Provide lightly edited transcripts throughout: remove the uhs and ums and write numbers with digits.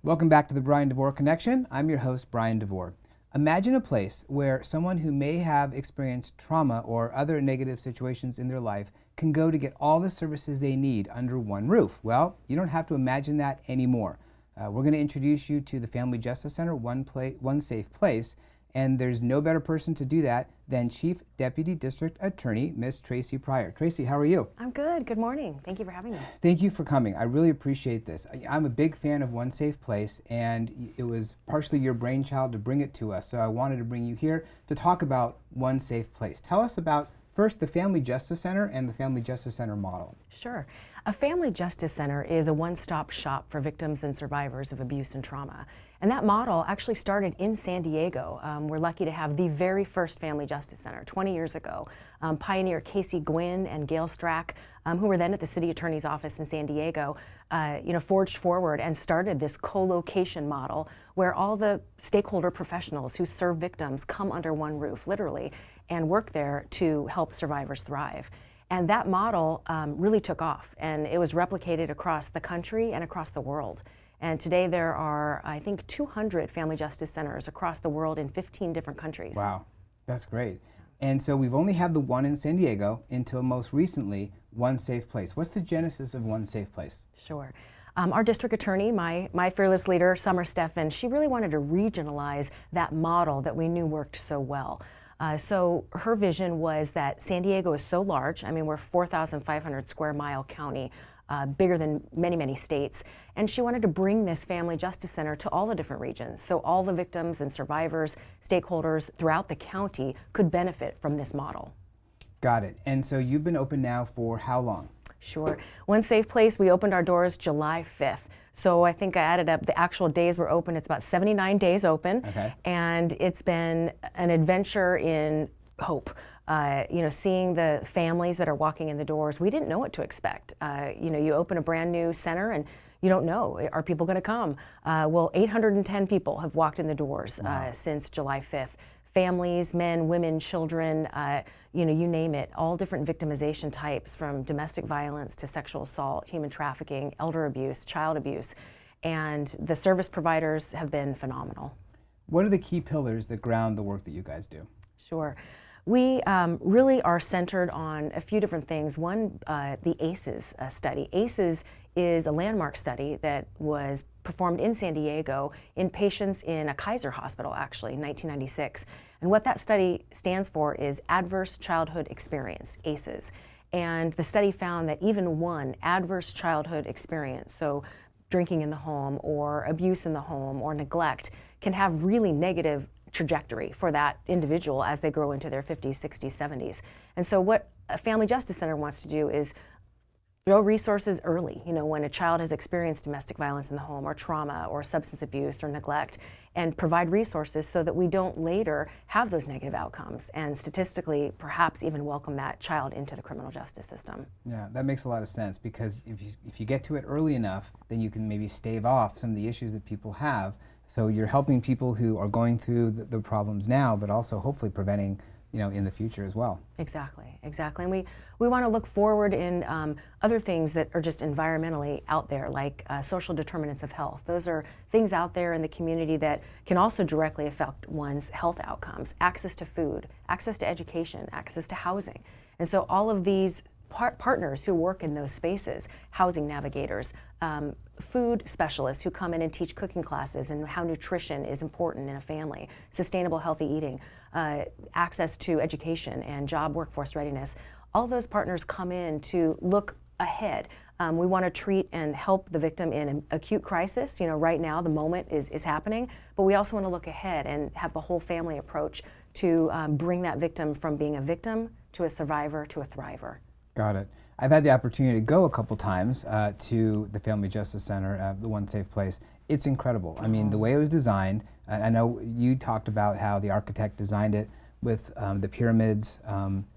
Welcome back to the Bryan Devore Connection. I'm your host, Bryan Devore. Imagine a place where someone who may have experienced trauma or other negative situations in their life can go to get all the services they need under one roof. Well, you don't have to imagine that anymore. We're going to introduce you to the Family Justice Center, One Safe Place, and there's no better person to do that than Chief Deputy District Attorney, Miss Tracy Prior. Tracy, how are you? I'm good. Good morning. Thank you for having me. Thank you for coming. I really appreciate this. I'm a big fan of One Safe Place, and it was partially your brainchild to bring it to us, so I wanted to bring you here to talk about One Safe Place. Tell us about, first, the Family Justice Center and the Family Justice Center model. Sure. A Family Justice Center is a one-stop shop for victims and survivors of abuse and trauma. And that model actually started in San Diego. We're lucky to have the very first Family Justice Center 20 years ago. Pioneer Casey Gwynn and Gail Strack, who were then at the City Attorney's Office in San Diego, forged forward and started this co-location model where all the stakeholder professionals who serve victims come under one roof, literally, and work there to help survivors thrive. And that model really took off, and it was replicated across the country and across the world. And today there are, I think, 200 Family Justice Centers across the world in 15 different countries. Wow, that's great. And so we've only had the one in San Diego until most recently, One Safe Place. What's the genesis of One Safe Place? Sure. Our district attorney, my fearless leader, Summer Steffen, she really wanted to regionalize that model that we knew worked so well. So her vision was that San Diego is so large. I mean, we're 4,500 square mile county, bigger than many, many states. And she wanted to bring this Family Justice Center to all the different regions. So all the victims and survivors, stakeholders throughout the county could benefit from this model. Got it. And so you've been open now for how long? Sure. One Safe Place, we opened our doors July 5th. So I think I added up the actual days we're open. It's about 79 days open. Okay. And it's been an adventure in hope. Seeing the families that are walking in the doors, we didn't know what to expect. You open a brand new center and you don't know, are people going to come? Well, 810 people have walked in the doors since July 5th. Families, men, women, children, you name it, all different victimization types, from domestic violence to sexual assault, human trafficking, elder abuse, child abuse, and the service providers have been phenomenal. What are the key pillars that ground the work that you guys do? Sure. We really are centered on a few different things. One, the ACEs study. ACEs is a landmark study that was performed in San Diego in patients in a Kaiser hospital, actually, in 1996. And what that study stands for is Adverse Childhood Experience, ACEs. And the study found that even one adverse childhood experience, so drinking in the home or abuse in the home or neglect, can have really negative trajectory for that individual as they grow into their 50s, 60s, 70s. And so what a Family Justice Center wants to do is throw resources early, when a child has experienced domestic violence in the home or trauma or substance abuse or neglect, and provide resources so that we don't later have those negative outcomes and statistically perhaps even welcome that child into the criminal justice system. Yeah, that makes a lot of sense, because if you get to it early enough, then you can maybe stave off some of the issues that people have. So you're helping people who are going through the problems now, but also hopefully preventing, in the future as well. Exactly. And we want to look forward in other things that are just environmentally out there, like social determinants of health. Those are things out there in the community that can also directly affect one's health outcomes. Access to food, access to education, access to housing. And so all of these partners who work in those spaces, housing navigators, food specialists who come in and teach cooking classes and how nutrition is important in a family, sustainable healthy eating, access to education and job workforce readiness. All those partners come in to look ahead. We want to treat and help the victim in an acute crisis. Right now the moment is happening, but we also want to look ahead and have the whole family approach to bring that victim from being a victim to a survivor to a thriver. Got it. I've had the opportunity to go a couple times to the Family Justice Center, the One Safe Place. It's incredible. I mean, the way it was designed, I know you talked about how the architect designed it with the pyramids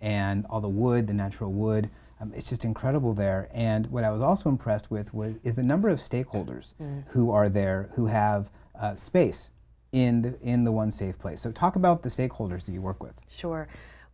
and all the wood, the natural wood. It's just incredible there. And what I was also impressed with is the number of stakeholders who are there, who have space in the One Safe Place. So talk about the stakeholders that you work with. Sure.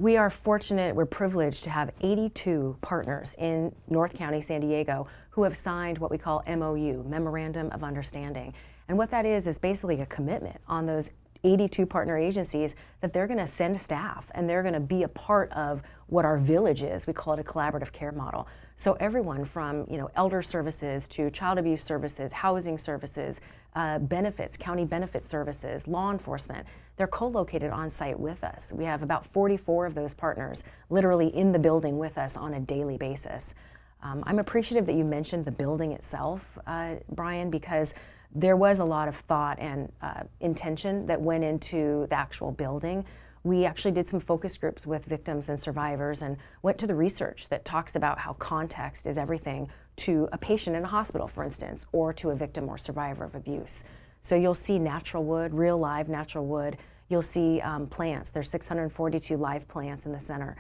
We are fortunate, we're privileged to have 82 partners in North County, San Diego, who have signed what we call MOU, Memorandum of Understanding. And what that is basically a commitment on those 82 partner agencies that they're going to send staff and they're going to be a part of what our village is. We call it a collaborative care model. So everyone from elder services to child abuse services, housing services, benefits, county benefit services, law enforcement, they're co-located on site with us. We have about 44 of those partners literally in the building with us on a daily basis. I'm appreciative that you mentioned the building itself, Bryan, because there was a lot of thought and intention that went into the actual building. We actually did some focus groups with victims and survivors and went to the research that talks about how context is everything to a patient in a hospital, for instance, or to a victim or survivor of abuse. So you'll see natural wood, real live natural wood. You'll see plants. There's 642 live plants in the center.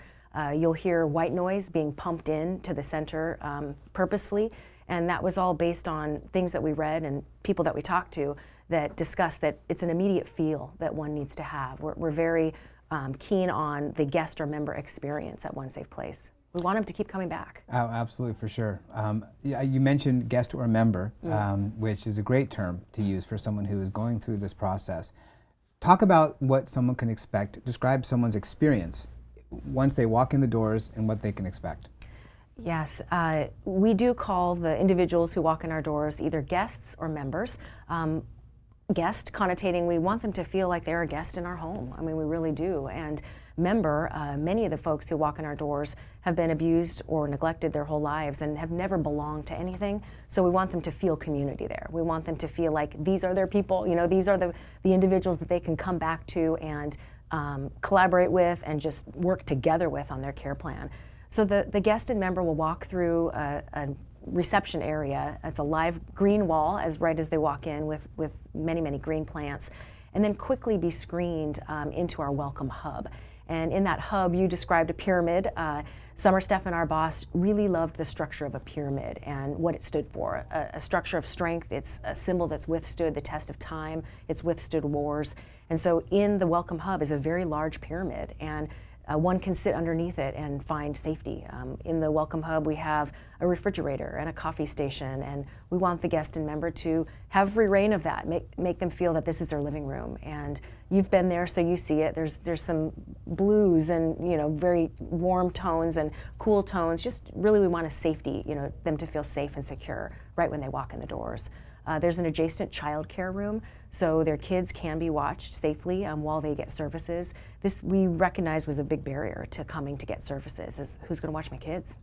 You'll hear white noise being pumped in to the center purposefully. And that was all based on things that we read and people that we talked to that discussed that it's an immediate feel that one needs to have. We're very keen on the guest or member experience at One Safe Place. We want them to keep coming back. Oh, absolutely, for sure. Yeah, you mentioned guest or member, which is a great term to use for someone who is going through this process. Talk about what someone can expect. Describe someone's experience once they walk in the doors and what they can expect. Yes, we do call the individuals who walk in our doors either guests or members. Guest connotating, we want them to feel like they're a guest in our home. I mean, we really do. And member, many of the folks who walk in our doors have been abused or neglected their whole lives and have never belonged to anything. So we want them to feel community there. We want them to feel like these are their people, these are the individuals that they can come back to and collaborate with and just work together with on their care plan. So the guest and member will walk through a reception area. It's a live green wall right as they walk in with many, many green plants, and then quickly be screened into our welcome hub. And in that hub, you described a pyramid. Summer Stephan, our boss, really loved the structure of a pyramid and what it stood for. A structure of strength. It's a symbol that's withstood the test of time. It's withstood wars. And so in the welcome hub is a very large pyramid, and one can sit underneath it and find safety. In the welcome hub, we have a refrigerator and a coffee station, and we want the guest and member to have free reign of that, make them feel that this is their living room. And you've been there, so you see it. There's some blues and very warm tones and cool tones. Just really, we want a safety, them to feel safe and secure right when they walk in the doors. There's an adjacent child care room, so their kids can be watched safely while they get services. This we recognized was a big barrier to coming to get services, is who's going to watch my kids?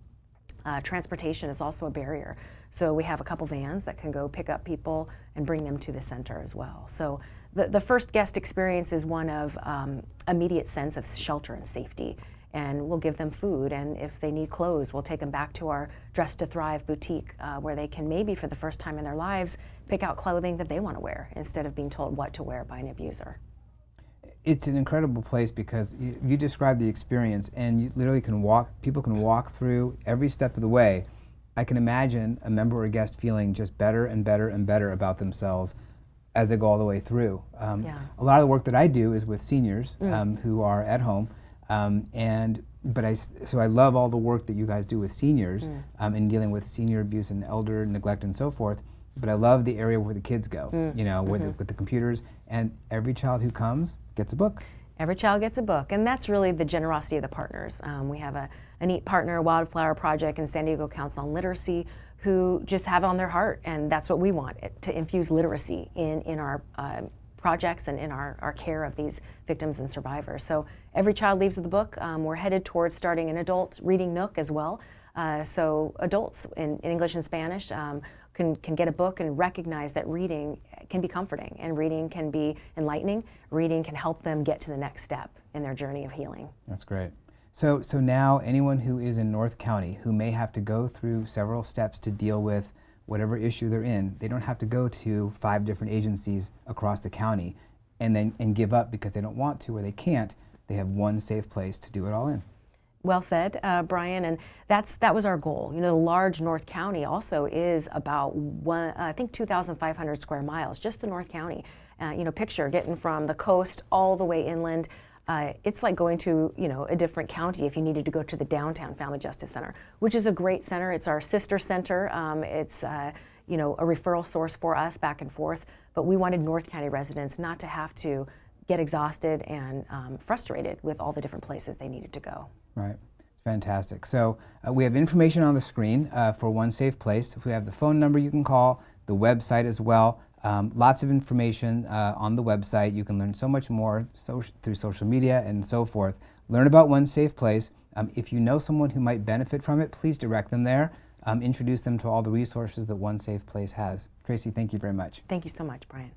Transportation is also a barrier. So we have a couple vans that can go pick up people and bring them to the center as well. So the first guest experience is one of immediate sense of shelter and safety. And we'll give them food, and if they need clothes, we'll take them back to our Dress to Thrive boutique where they can maybe for the first time in their lives pick out clothing that they want to wear instead of being told what to wear by an abuser. It's an incredible place because you described the experience, and you literally people can walk through every step of the way. I can imagine a member or a guest feeling just better and better and better about themselves as they go all the way through. A lot of the work that I do is with seniors who are at home. So I love all the work that you guys do with seniors in dealing with senior abuse and elder neglect and so forth. But I love the area where the kids go, with the computers, and every child who comes gets a book. Every child gets a book, and that's really the generosity of the partners. We have a neat partner, Wildflower Project and San Diego Council on Literacy, who just have on their heart, and that's what we want, to infuse literacy in our projects and in our care of these victims and survivors. So every child leaves with a book. We're headed towards starting an adult reading nook as well. So adults in English and Spanish can get a book and recognize that reading can be comforting and reading can be enlightening. Reading can help them get to the next step in their journey of healing. That's great. So now anyone who is in North County who may have to go through several steps to deal with whatever issue they're in, they don't have to go to 5 different agencies across the county and give up because they don't want to or they can't. They have one safe place to do it all in. Well said, Bryan, and that was our goal. The large North County also is about 2,500 square miles, just the North County. Picture getting from the coast all the way inland. it's like going to, a different county if you needed to go to the downtown Family Justice Center, which is a great center. It's our sister center. It's a referral source for us back and forth. But we wanted North County residents not to have to get exhausted and frustrated with all the different places they needed to go. Right. It's fantastic. So we have information on the screen for One Safe Place. We have the phone number you can call, the website as well. Lots of information on the website. You can learn so much more through social media and so forth. Learn about One Safe Place. If you know someone who might benefit from it, please direct them there. Introduce them to all the resources that One Safe Place has. Tracy, thank you very much. Thank you so much, Brian.